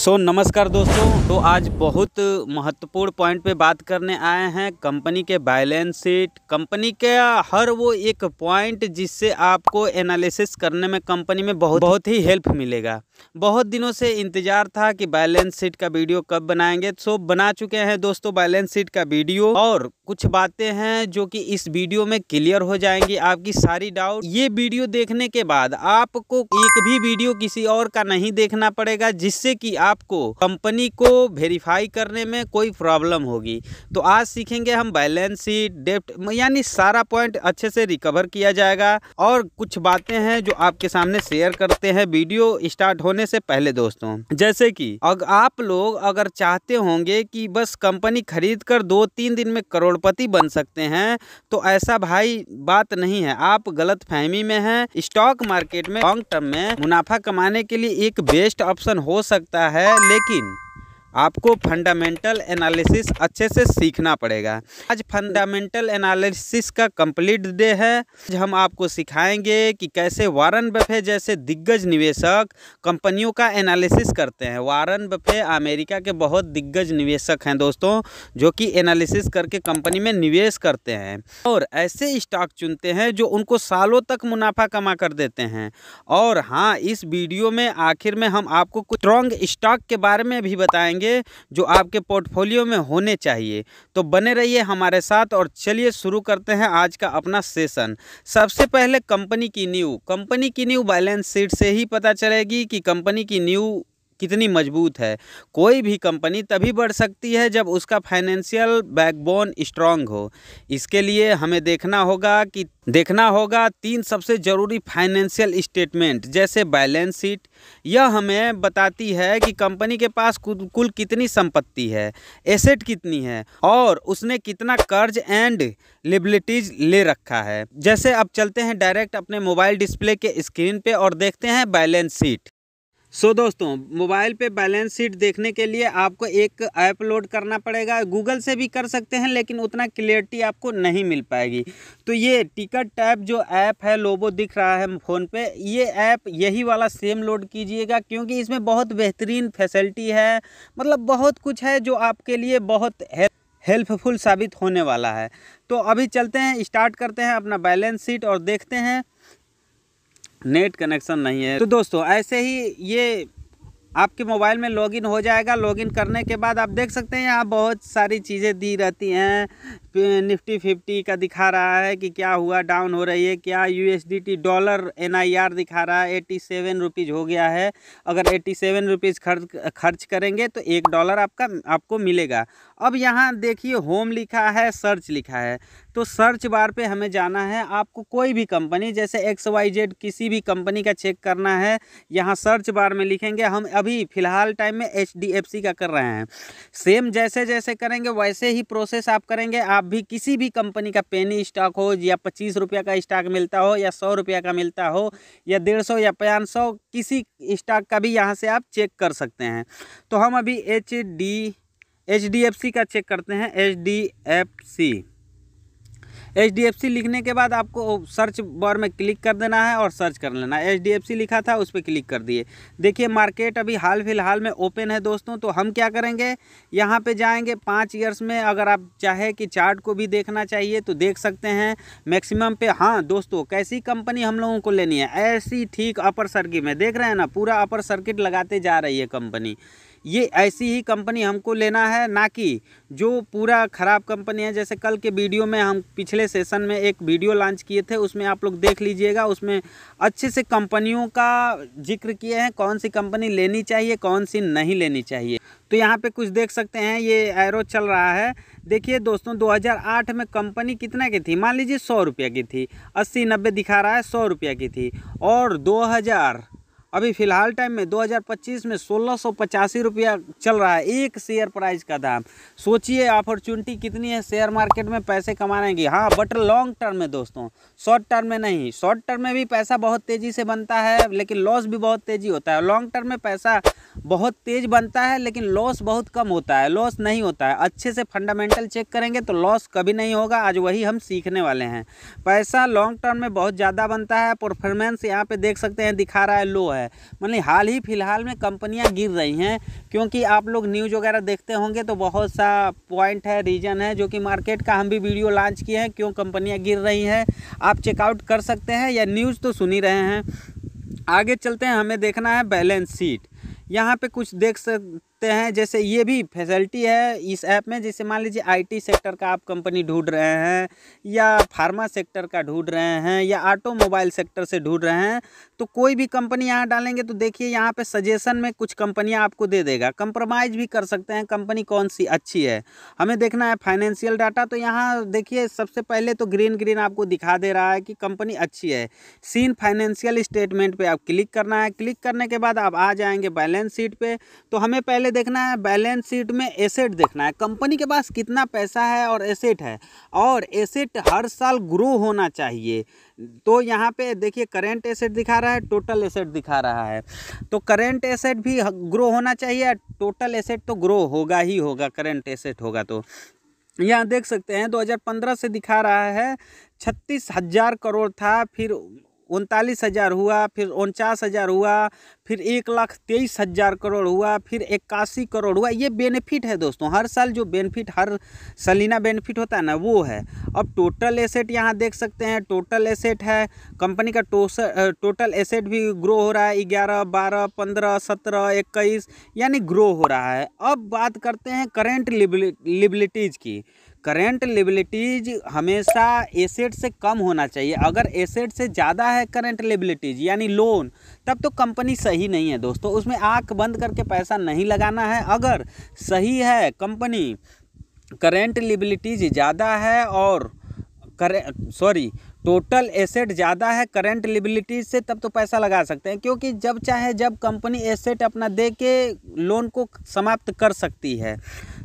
नमस्कार दोस्तों। तो आज बहुत महत्वपूर्ण पॉइंट पे बात करने आए हैं कंपनी के बैलेंस शीट, कंपनी के हर वो एक पॉइंट जिससे आपको एनालिसिस करने में कंपनी में बहुत ही हेल्प मिलेगा। बहुत दिनों से इंतज़ार था कि बैलेंस शीट का वीडियो कब बनाएंगे, तो बना चुके हैं दोस्तों बैलेंस शीट का वीडियो। और कुछ बातें हैं जो कि इस वीडियो में क्लियर हो जाएंगी, आपकी सारी डाउट। ये वीडियो देखने के बाद आपको एक भी वीडियो किसी और का नहीं देखना पड़ेगा, जिससे कि आपको कंपनी को वेरीफाई करने में कोई प्रॉब्लम होगी। तो आज सीखेंगे हम बैलेंस शीट, डेब्ट, यानी सारा पॉइंट अच्छे से रिकवर किया जाएगा। और कुछ बातें हैं जो आपके सामने शेयर करते हैं वीडियो स्टार्ट होने से पहले दोस्तों। जैसे कि आप लोग अगर चाहते होंगे कि बस कंपनी खरीद कर 2-3 दिन में करोड़पति बन सकते हैं, तो ऐसा भाई बात नहीं है, आप गलत फहमी में हैं। स्टॉक मार्केट में लॉन्ग टर्म में मुनाफा कमाने के लिए एक बेस्ट ऑप्शन हो सकता है, लेकिन आपको फंडामेंटल एनालिसिस अच्छे से सीखना पड़ेगा। आज फंडामेंटल एनालिसिस का कंप्लीट डे है। आज हम आपको सिखाएंगे कि कैसे वॉरेन बफे जैसे दिग्गज निवेशक कंपनियों का एनालिसिस करते हैं। वॉरेन बफे अमेरिका के बहुत दिग्गज निवेशक हैं दोस्तों, जो कि एनालिसिस करके कंपनी में निवेश करते हैं और ऐसे स्टॉक चुनते हैं जो उनको सालों तक मुनाफा कमा कर देते हैं। और हाँ, इस वीडियो में आखिर में हम आपको कुछ स्ट्रॉन्ग स्टॉक के बारे में भी बताएंगे जो आपके पोर्टफोलियो में होने चाहिए। तो बने रहिए हमारे साथ और चलिए शुरू करते हैं आज का अपना सेशन। सबसे पहले कंपनी की न्यू बैलेंस शीट से ही पता चलेगी कि कंपनी की न्यू कितनी मजबूत है। कोई भी कंपनी तभी बढ़ सकती है जब उसका फाइनेंशियल बैकबोन स्ट्रांग हो। इसके लिए हमें देखना होगा 3 सबसे ज़रूरी फाइनेंशियल स्टेटमेंट, जैसे बैलेंस शीट। यह हमें बताती है कि कंपनी के पास कुल कितनी संपत्ति है, एसेट कितनी है और उसने कितना कर्ज एंड लिएबिलिटीज ले रखा है। जैसे अब चलते हैं डायरेक्ट अपने मोबाइल डिस्प्ले के स्क्रीन पे और देखते हैं बैलेंस शीट। दोस्तों, मोबाइल पे बैलेंस शीट देखने के लिए आपको एक ऐप लोड करना पड़ेगा। गूगल से भी कर सकते हैं, लेकिन उतना क्लियरिटी आपको नहीं मिल पाएगी। तो ये टिकट टैप जो ऐप है, लोगो दिख रहा है फ़ोन पे, ये ऐप यही वाला सेम लोड कीजिएगा, क्योंकि इसमें बहुत बेहतरीन फैसिलिटी है। मतलब बहुत कुछ है जो आपके लिए बहुत हेल्पफुल साबित होने वाला है। तो अभी चलते हैं, स्टार्ट करते हैं अपना बैलेंस शीट और देखते हैं। नेट कनेक्शन नहीं है। तो दोस्तों, ऐसे ही ये आपके मोबाइल में लॉगिन हो जाएगा। लॉगिन करने के बाद आप देख सकते हैं यहाँ बहुत सारी चीज़ें दी रहती हैं। निफ्टी 50 का दिखा रहा है कि क्या हुआ, डाउन हो रही है क्या। USDT डॉलर NIR दिखा रहा है 87 रुपीज़ हो गया है। अगर 87 रुपीज़ खर्च करेंगे तो $1 आपको मिलेगा। अब यहाँ देखिए होम लिखा है, सर्च लिखा है। तो सर्च बार पे हमें जाना है। आपको कोई भी कंपनी जैसे XYZ किसी भी कंपनी का चेक करना है, यहाँ सर्च बार में लिखेंगे। हम अभी फ़िलहाल टाइम में HDFC का कर रहे हैं। सेम जैसे करेंगे वैसे ही प्रोसेस आप करेंगे। आप भी किसी भी कंपनी का पेनी स्टॉक हो, या 25 रुपये का स्टॉक मिलता हो, या 100 रुपये का मिलता हो, या 150 या 500, किसी स्टॉक का भी यहाँ से आप चेक कर सकते हैं। तो हम अभी HDFC का चेक करते हैं। HDFC लिखने के बाद आपको सर्च बार में क्लिक कर देना है और सर्च कर लेना है। HDFC लिखा था, उस पर क्लिक कर दिए। देखिए मार्केट अभी हाल फिलहाल में ओपन है दोस्तों। तो हम क्या करेंगे, यहाँ पे जाएंगे 5 ईयर्स में। अगर आप चाहे कि चार्ट को भी देखना चाहिए तो देख सकते हैं मैक्सिमम पे। हाँ दोस्तों, कैसी कंपनी हम लोगों को लेनी है, ऐसी ठीक अपर सर्किट में देख रहे हैं ना, पूरा अपर सर्किट लगाते जा रही है कंपनी। ये ऐसी ही कंपनी हमको लेना है, ना कि जो पूरा ख़राब कंपनी है। जैसे कल के वीडियो में हम पिछले सेशन में एक वीडियो लॉन्च किए थे, उसमें आप लोग देख लीजिएगा। उसमें अच्छे से कंपनियों का जिक्र किए हैं, कौन सी कंपनी लेनी चाहिए, कौन सी नहीं लेनी चाहिए। तो यहाँ पे कुछ देख सकते हैं, ये एरो चल रहा है। देखिए दोस्तों, 2008 में कंपनी कितना की थी, मान लीजिए 100 रुपये की थी। 80-90 दिखा रहा है, 100 रुपये की थी। और 2000 अभी फ़िलहाल टाइम में 2025 में 1685 रुपया चल रहा है एक शेयर प्राइस का दाम। सोचिए अपॉर्चुनिटी कितनी है शेयर मार्केट में पैसे कमाने की। हाँ, बट लॉन्ग टर्म में दोस्तों, शॉर्ट टर्म में नहीं। शॉर्ट टर्म में भी पैसा बहुत तेज़ी से बनता है, लेकिन लॉस भी बहुत तेज़ी होता है। लॉन्ग टर्म में पैसा बहुत तेज़ बनता है, लेकिन लॉस बहुत कम होता है, लॉस नहीं होता है। अच्छे से फंडामेंटल चेक करेंगे तो लॉस कभी नहीं होगा। आज वही हम सीखने वाले हैं। पैसा लॉन्ग टर्म में बहुत ज़्यादा बनता है। परफॉर्मेंस यहाँ पे देख सकते हैं दिखा रहा है लो है। है, मतलब हाल ही फिलहाल में कंपनियां गिर रही हैं, क्योंकि आप लोग न्यूज़ वगैरह देखते होंगे तो बहुत सा पॉइंट है, रीज़न है, जो कि मार्केट का हम भी वीडियो लॉन्च किए हैं क्यों कंपनियां गिर रही हैं, आप चेकआउट कर सकते हैं, या न्यूज़ तो सुन ही रहे हैं। आगे चलते हैं, हमें देखना है बैलेंस शीट। यहाँ पे कुछ देख सकते हैं, जैसे ये भी फैसिलिटी है इस ऐप में, जैसे मान लीजिए आईटी सेक्टर का आप कंपनी ढूंढ रहे हैं, या फार्मा सेक्टर का ढूंढ रहे हैं, या ऑटोमोबाइल सेक्टर से ढूंढ रहे हैं, तो कोई भी कंपनी यहाँ डालेंगे तो देखिए यहाँ पे सजेशन में कुछ कंपनियाँ आपको दे देगा। कंप्रोमाइज़ भी कर सकते हैं कंपनी कौन सी अच्छी है। हमें देखना है फाइनेंशियल डाटा, तो यहाँ देखिए सबसे पहले तो ग्रीन आपको दिखा दे रहा है कि कंपनी अच्छी है। सीन फाइनेंशियल स्टेटमेंट पे आप क्लिक करना है। क्लिक करने के बाद आप आ जाएंगे बैलेंस शीट पे। तो हमें पहले देखना है बैलेंस शीट में एसेट देखना है, कंपनी के पास कितना पैसा है और एसेट है, और एसेट हर साल ग्रो होना चाहिए। तो यहाँ पे देखिए करेंट एसेट दिखा रहा है, टोटल एसेट दिखा रहा है, तो करेंट एसेट भी ग्रो होना चाहिए, टोटल एसेट तो ग्रो होगा ही होगा, करेंट एसेट होगा। तो यहाँ देख सकते हैं 2015 से दिखा रहा है 36,000 करोड़ था, फिर 39,000 हुआ, फिर 49,000 हुआ, फिर 1,23,000 करोड़ हुआ, फिर 81 करोड़ हुआ। ये बेनिफिट है दोस्तों, हर साल जो बेनिफिट, हर सालाना बेनिफिट होता है ना, वो है। अब टोटल एसेट यहाँ देख सकते हैं, टोटल एसेट है कंपनी का, टोटल एसेट भी ग्रो हो रहा है, 11, 12, 15, 17, 21, यानी ग्रो हो रहा है। अब बात करते हैं करेंट लिबिलिटीज़ की। करेंट लिबिलिटीज हमेशा एसेट से कम होना चाहिए। अगर एसेट से ज़्यादा है करेंट लिबिलिटीज यानी लोन, तब तो कंपनी सही नहीं है दोस्तों, उसमें आंख बंद करके पैसा नहीं लगाना है। अगर सही है कंपनी, करेंट लिबिलिटीज ज़्यादा है और टोटल एसेट ज़्यादा है करेंट लिबिलिटीज से, तब तो पैसा लगा सकते हैं, क्योंकि जब चाहे जब कंपनी एसेट अपना दे के लोन को समाप्त कर सकती है।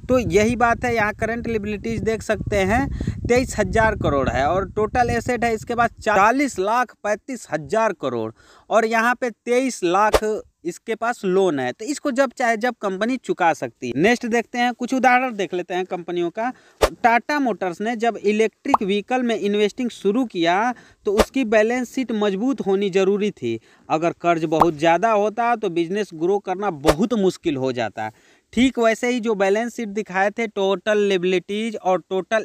तो यही बात है, यहाँ करंट लिबिलिटीज देख सकते हैं 23,000 करोड़ है, और टोटल एसेट है इसके पास 40,35,000 करोड़, और यहाँ पे 23 लाख इसके पास लोन है। तो इसको जब चाहे जब कंपनी चुका सकती है। नेक्स्ट देखते हैं, कुछ उदाहरण देख लेते हैं कंपनियों का। टाटा मोटर्स ने जब इलेक्ट्रिक व्हीकल में इन्वेस्टिंग शुरू किया तो उसकी बैलेंस शीट मजबूत होनी ज़रूरी थी। अगर कर्ज बहुत ज़्यादा होता तो बिजनेस ग्रो करना बहुत मुश्किल हो जाता। ठीक वैसे ही जो बैलेंस शीट दिखाए थे, टोटल लिबिलिटीज और टोटल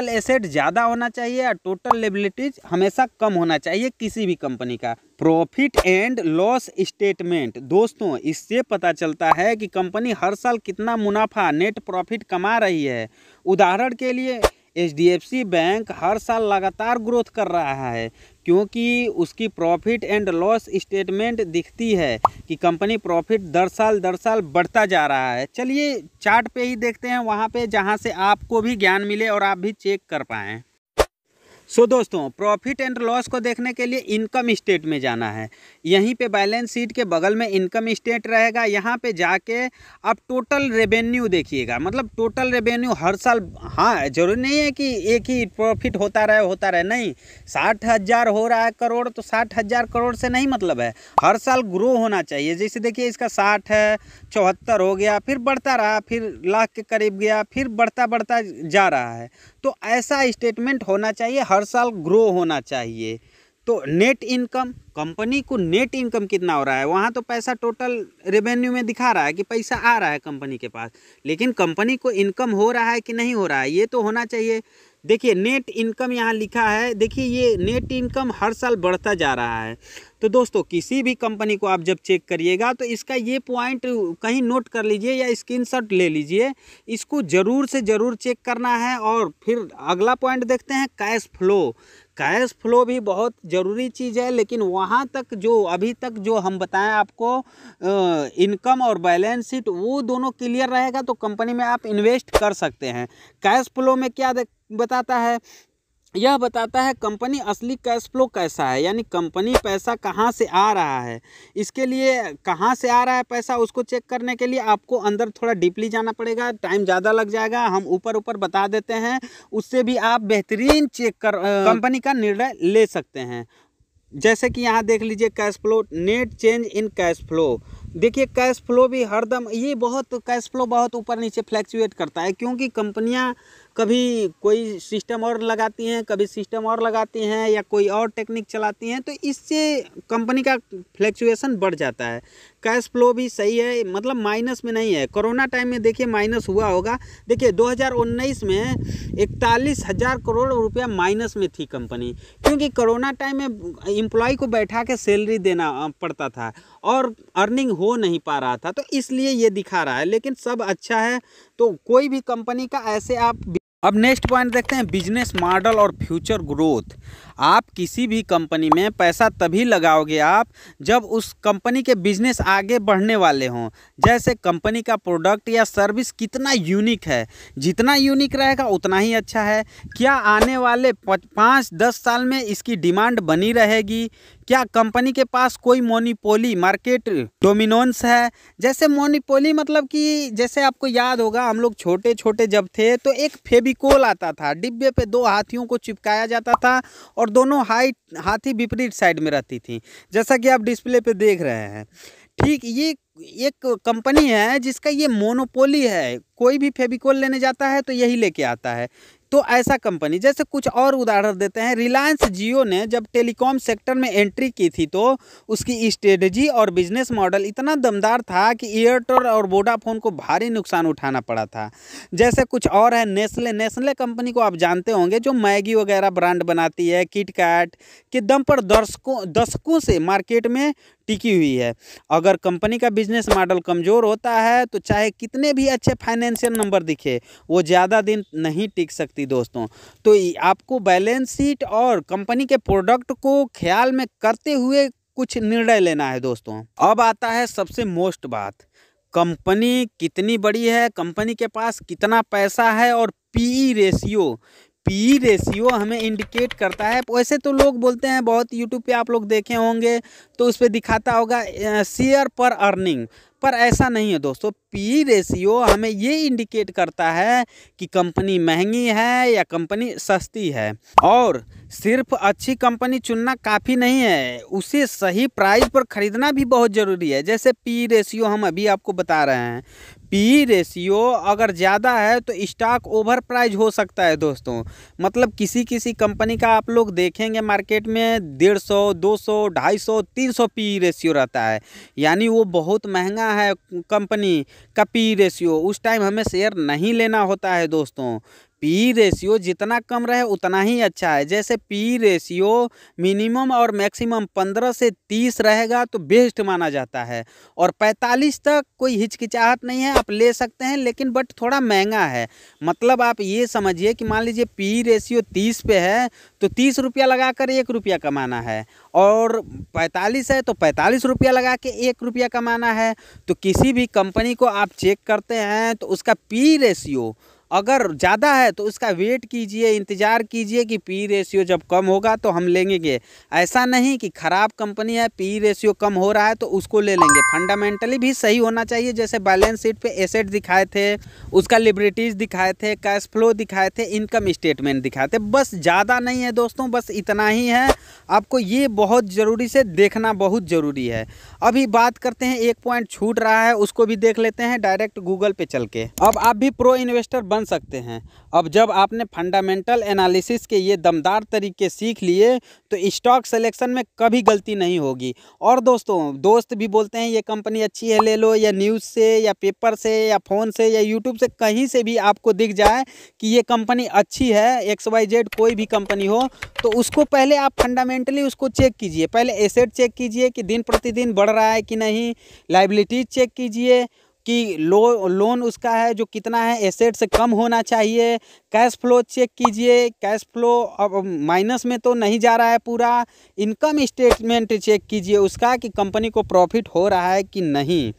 एसेट ज़्यादा होना चाहिए और टोटल लिबिलिटीज हमेशा कम होना चाहिए किसी भी कंपनी का। प्रॉफिट एंड लॉस स्टेटमेंट, दोस्तों इससे पता चलता है कि कंपनी हर साल कितना मुनाफा, नेट प्रॉफिट कमा रही है। उदाहरण के लिए HDFC बैंक हर साल लगातार ग्रोथ कर रहा है, क्योंकि उसकी प्रॉफिट एंड लॉस स्टेटमेंट दिखती है कि कंपनी प्रॉफिट दर साल बढ़ता जा रहा है। चलिए चार्ट पे ही देखते हैं, वहाँ पे जहाँ से आपको भी ज्ञान मिले और आप भी चेक कर पाएँ। दोस्तों प्रॉफिट एंड लॉस को देखने के लिए इनकम स्टेट में जाना है। यहीं पे बैलेंस शीट के बगल में इनकम स्टेट रहेगा। यहाँ पे जाके आप टोटल रेवेन्यू देखिएगा, मतलब टोटल रेवेन्यू हर साल, हाँ जरूरी नहीं है कि एक ही प्रॉफिट होता रहे, नहीं। 60,000 हो रहा है करोड़ तो 60,000 करोड़ से नहीं मतलब है, हर साल ग्रो होना चाहिए। जैसे देखिए इसका 60 है, 74 हो गया, फिर बढ़ता रहा, फिर लाख के करीब गया, फिर बढ़ता जा रहा है। तो ऐसा स्टेटमेंट होना चाहिए, हर साल ग्रो होना चाहिए। तो नेट इनकम, कंपनी को नेट इनकम कितना हो रहा है, वहाँ तो पैसा टोटल रेवेन्यू में दिखा रहा है कि पैसा आ रहा है कंपनी के पास, लेकिन कंपनी को इनकम हो रहा है कि नहीं हो रहा है, ये तो होना चाहिए। देखिए नेट इनकम यहाँ लिखा है, देखिए ये नेट इनकम हर साल बढ़ता जा रहा है। तो दोस्तों किसी भी कंपनी को आप जब चेक करिएगा तो इसका ये पॉइंट कहीं नोट कर लीजिए या स्क्रीनशॉट ले लीजिए, इसको ज़रूर से ज़रूर चेक करना है। और फिर अगला पॉइंट देखते हैं कैश फ्लो। कैश फ्लो भी बहुत ज़रूरी चीज़ है, लेकिन वहाँ तक जो अभी तक जो हम बताएं आपको, इनकम और बैलेंस शीट वो दोनों क्लियर रहेगा तो कंपनी में आप इन्वेस्ट कर सकते हैं। कैश फ्लो में क्या बताता है, यह बताता है कंपनी असली कैश फ्लो कैसा है, यानी कंपनी पैसा कहाँ से आ रहा है। इसके लिए कहाँ से आ रहा है पैसा, उसको चेक करने के लिए आपको अंदर थोड़ा डीपली जाना पड़ेगा, टाइम ज़्यादा लग जाएगा, हम ऊपर बता देते हैं, उससे भी आप बेहतरीन चेक कर कंपनी का निर्णय ले सकते हैं। जैसे कि यहाँ देख लीजिए cash flow, net change in cash flow. देखिए कैश फ्लो भी हरदम, ये बहुत कैश फ्लो बहुत ऊपर नीचे फ्लैक्चुएट करता है, क्योंकि कंपनियाँ कभी कोई सिस्टम और लगाती हैं, कभी सिस्टम और लगाती हैं, या कोई और टेक्निक चलाती हैं, तो इससे कंपनी का फ्लैक्चुएशन बढ़ जाता है। कैश फ्लो भी सही है, मतलब माइनस में नहीं है। कोरोना टाइम में देखिए माइनस हुआ होगा। देखिए 2019 में 41,000 करोड़ रुपया माइनस में थी कंपनी, क्योंकि कोरोना टाइम में एम्प्लॉय को बैठा के सैलरी देना पड़ता था और अर्निंग हो नहीं पा रहा था, तो इसलिए ये दिखा रहा है। लेकिन सब अच्छा है, तो कोई भी कंपनी का ऐसे आप। अब नेक्स्ट पॉइंट देखते हैं, बिजनेस मॉडल और फ्यूचर ग्रोथ। आप किसी भी कंपनी में पैसा तभी लगाओगे आप जब उस कंपनी के बिजनेस आगे बढ़ने वाले हों। जैसे कंपनी का प्रोडक्ट या सर्विस कितना यूनिक है, जितना यूनिक रहेगा उतना ही अच्छा है। क्या आने वाले 5-10 साल में इसकी डिमांड बनी रहेगी? क्या कंपनी के पास कोई मोनोपोली मार्केट डोमिनेंस है? जैसे मोनोपोली मतलब कि जैसे आपको याद होगा, हम लोग छोटे छोटे जब थे तो एक फेविकोल आता था, डिब्बे पे 2 हाथियों को चिपकाया जाता था और दोनों हाथी विपरीत साइड में रहती थी, जैसा कि आप डिस्प्ले पे देख रहे हैं। ठीक, ये एक कंपनी है जिसका ये मोनोपोली है। कोई भी फेविकोल लेने जाता है तो यही लेके आता है। तो ऐसा कंपनी, जैसे कुछ और उदाहरण देते हैं। रिलायंस जियो ने जब टेलीकॉम सेक्टर में एंट्री की थी तो उसकी स्ट्रेटजी और बिजनेस मॉडल इतना दमदार था कि एयरटेल और वोडाफोन को भारी नुकसान उठाना पड़ा था। जैसे कुछ और है, नेस्ले कंपनी को आप जानते होंगे, जो मैगी वगैरह ब्रांड बनाती है, किटकैट के दम पर दशकों से मार्केट में टिकी हुई है। अगर कंपनी का बिजनेस मॉडल कमज़ोर होता है तो चाहे कितने भी अच्छे फाइनेंशियल नंबर दिखे, वो ज़्यादा दिन नहीं टिक सकती दोस्तों। तो आपको बैलेंस शीट और कंपनी के प्रोडक्ट को ख्याल में करते हुए कुछ निर्णय लेना है दोस्तों। अब आता है सबसे मोस्ट बात, कंपनी कितनी बड़ी है, कंपनी के पास कितना पैसा है, और पीई रेशियो हमें इंडिकेट करता है। वैसे तो लोग बोलते हैं, बहुत यूट्यूब पे आप लोग देखे होंगे तो उस पर दिखाता होगा शेयर पर अर्निंग, पर ऐसा नहीं है दोस्तों। पी रेशियो हमें ये इंडिकेट करता है कि कंपनी महंगी है या कंपनी सस्ती है। और सिर्फ अच्छी कंपनी चुनना काफ़ी नहीं है, उसे सही प्राइस पर ख़रीदना भी बहुत ज़रूरी है। जैसे पी रेशियो हम अभी आपको बता रहे हैं, पी रेशियो अगर ज़्यादा है तो स्टॉक ओवर प्राइस हो सकता है दोस्तों। मतलब किसी कंपनी का आप लोग देखेंगे मार्केट में 150, 200, 250, 300 पी रेशियो रहता है, यानी वो बहुत महंगा है कंपनी का पी रेशियो। उस टाइम हमें शेयर नहीं लेना होता है दोस्तों। पी रेशियो जितना कम रहे उतना ही अच्छा है। जैसे पी रेशियो मिनिमम और मैक्सिमम 15 से 30 रहेगा तो बेस्ट माना जाता है, और 45 तक कोई हिचकिचाहट नहीं है, आप ले सकते हैं, लेकिन बट थोड़ा महंगा है। मतलब आप ये समझिए कि मान लीजिए पी रेशियो 30 पे है तो 30 रुपया लगा कर 1 रुपया कमाना है, और 45 है तो 45 रुपया लगा के 1 रुपया कमाना है। तो किसी भी कंपनी को आप चेक करते हैं तो उसका पी रेशियो अगर ज़्यादा है तो उसका वेट कीजिए, इंतज़ार कीजिए कि पी रेशियो जब कम होगा तो हम लेंगे। ऐसा नहीं कि ख़राब कंपनी है, पी रेशियो कम हो रहा है तो उसको ले लेंगे। फंडामेंटली भी सही होना चाहिए। जैसे बैलेंस शीट पे एसेट दिखाए थे, उसका लिबर्टीज़ दिखाए थे, कैश फ्लो दिखाए थे, इनकम स्टेटमेंट दिखाए थे, बस ज़्यादा नहीं है दोस्तों, बस इतना ही है। आपको ये बहुत ज़रूरी से देखना बहुत ज़रूरी है। अभी बात करते हैं, एक पॉइंट छूट रहा है, उसको भी देख लेते हैं डायरेक्ट गूगल पे चल के। अब आप भी प्रो इन्वेस्टर बन सकते हैं। अब जब आपने फंडामेंटल एनालिसिस के ये दमदार तरीके सीख लिए तो स्टॉक सिलेक्शन में कभी गलती नहीं होगी। और दोस्त भी बोलते हैं ये कंपनी अच्छी है ले लो, या न्यूज़ से या पेपर से या फ़ोन से या यूट्यूब से कहीं से भी आपको दिख जाए कि ये कंपनी अच्छी है, XYZ कोई भी कंपनी हो, तो उसको पहले आप फंडामेंटली उसको चेक कीजिए। पहले एसेट चेक कीजिए कि दिन प्रतिदिन बढ़ रहा है कि नहीं, लायबिलिटीज चेक कीजिए कि लोन उसका है जो कितना है, एसेट से कम होना चाहिए। कैश फ्लो चेक कीजिए, कैश फ्लो अब माइनस में तो नहीं जा रहा है पूरा। इनकम स्टेटमेंट चेक कीजिए उसका कि कंपनी को प्रॉफिट हो रहा है कि नहीं।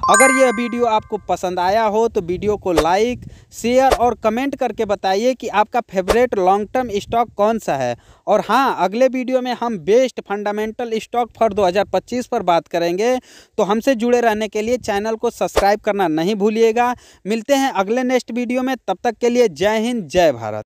अगर यह वीडियो आपको पसंद आया हो तो वीडियो को लाइक, शेयर और कमेंट करके बताइए कि आपका फेवरेट लॉन्ग टर्म स्टॉक कौन सा है। और हाँ, अगले वीडियो में हम बेस्ट फंडामेंटल स्टॉक फॉर 2025 पर बात करेंगे। तो हमसे जुड़े रहने के लिए चैनल को सब्सक्राइब करना नहीं भूलिएगा। मिलते हैं अगले नेक्स्ट वीडियो में, तब तक के लिए जय हिंद, जय भारत।